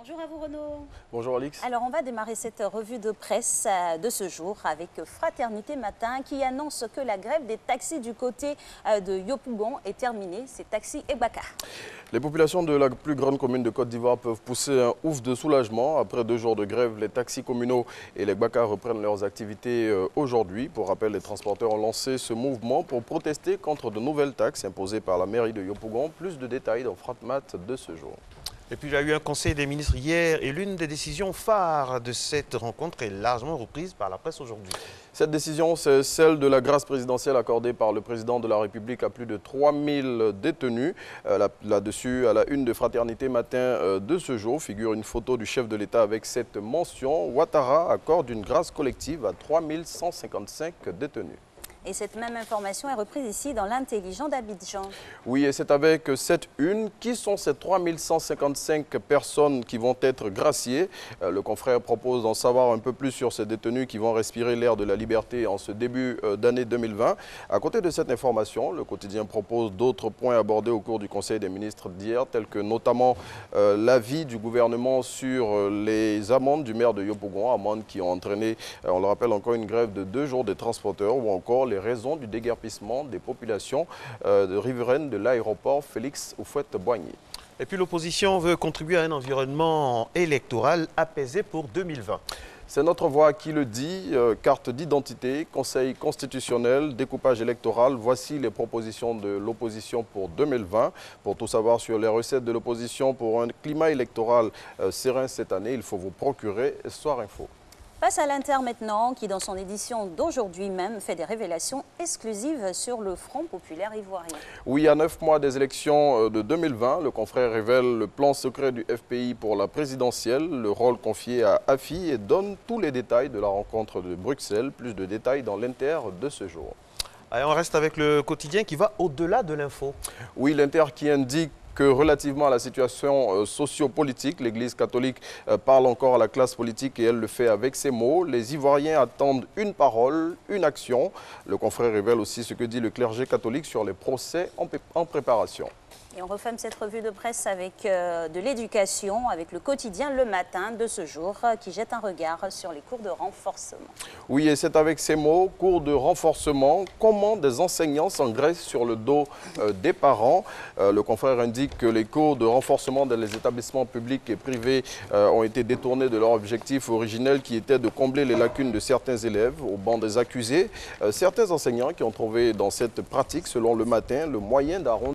Bonjour à vous Renaud. Bonjour Alix. Alors on va démarrer cette revue de presse de ce jour avec Fraternité Matin qui annonce que la grève des taxis du côté de Yopougon est terminée. C'est Taxi et Baka. Les populations de la plus grande commune de Côte d'Ivoire peuvent pousser un ouf de soulagement. Après 2 jours de grève, les taxis communaux et les Baka reprennent leurs activités aujourd'hui. Pour rappel, les transporteurs ont lancé ce mouvement pour protester contre de nouvelles taxes imposées par la mairie de Yopougon. Plus de détails dans Fratmat de ce jour. Et puis il y a eu un conseil des ministres hier et l'une des décisions phares de cette rencontre est largement reprise par la presse aujourd'hui. Cette décision, c'est celle de la grâce présidentielle accordée par le président de la République à plus de 3000 détenus. Là-dessus, à la une de Fraternité Matin de ce jour, figure une photo du chef de l'État avec cette mention. Ouattara accorde une grâce collective à 3155 détenus. Et cette même information est reprise ici dans l'Intelligent d'Abidjan. Oui, et c'est avec cette une. Qui sont ces 3155 personnes qui vont être graciées? Le confrère propose d'en savoir un peu plus sur ces détenus qui vont respirer l'air de la liberté en ce début d'année 2020. À côté de cette information, le quotidien propose d'autres points abordés au cours du Conseil des ministres d'hier, tels que notamment l'avis du gouvernement sur les amendes du maire de Yopougon, amendes qui ont entraîné, on le rappelle encore, une grève de 2 jours des transporteurs, ou encore les raisons du déguerpissement des populations riveraines de l'aéroport Félix Houphouët-Boigny. Et puis l'opposition veut contribuer à un environnement électoral apaisé pour 2020. C'est notre voix qui le dit. Carte d'identité, conseil constitutionnel, découpage électoral. Voici les propositions de l'opposition pour 2020. Pour tout savoir sur les recettes de l'opposition pour un climat électoral serein cette année, il faut vous procurer Soir Info. Passe à l'Inter maintenant, qui dans son édition d'aujourd'hui même fait des révélations exclusives sur le Front populaire ivoirien. Oui, à 9 mois des élections de 2020, le confrère révèle le plan secret du FPI pour la présidentielle, le rôle confié à AFI et donne tous les détails de la rencontre de Bruxelles. Plus de détails dans l'Inter de ce jour. Allez, on reste avec le quotidien qui va au-delà de l'info. Oui, l'Inter qui indique que relativement à la situation sociopolitique, l'Église catholique parle encore à la classe politique et elle le fait avec ces mots. Les Ivoiriens attendent une parole, une action. Le confrère révèle aussi ce que dit le clergé catholique sur les procès en préparation. Et on referme cette revue de presse avec de l'éducation, avec le quotidien Le Matin de ce jour, qui jette un regard sur les cours de renforcement. Oui, et c'est avec ces mots, cours de renforcement, comment des enseignants s'engraissent sur le dos des parents. Le confrère indique que les cours de renforcement dans les établissements publics et privés ont été détournés de leur objectif originel qui était de combler les lacunes de certains élèves au banc des accusés. Certains enseignants qui ont trouvé dans cette pratique, selon Le Matin, le moyen d'arrondir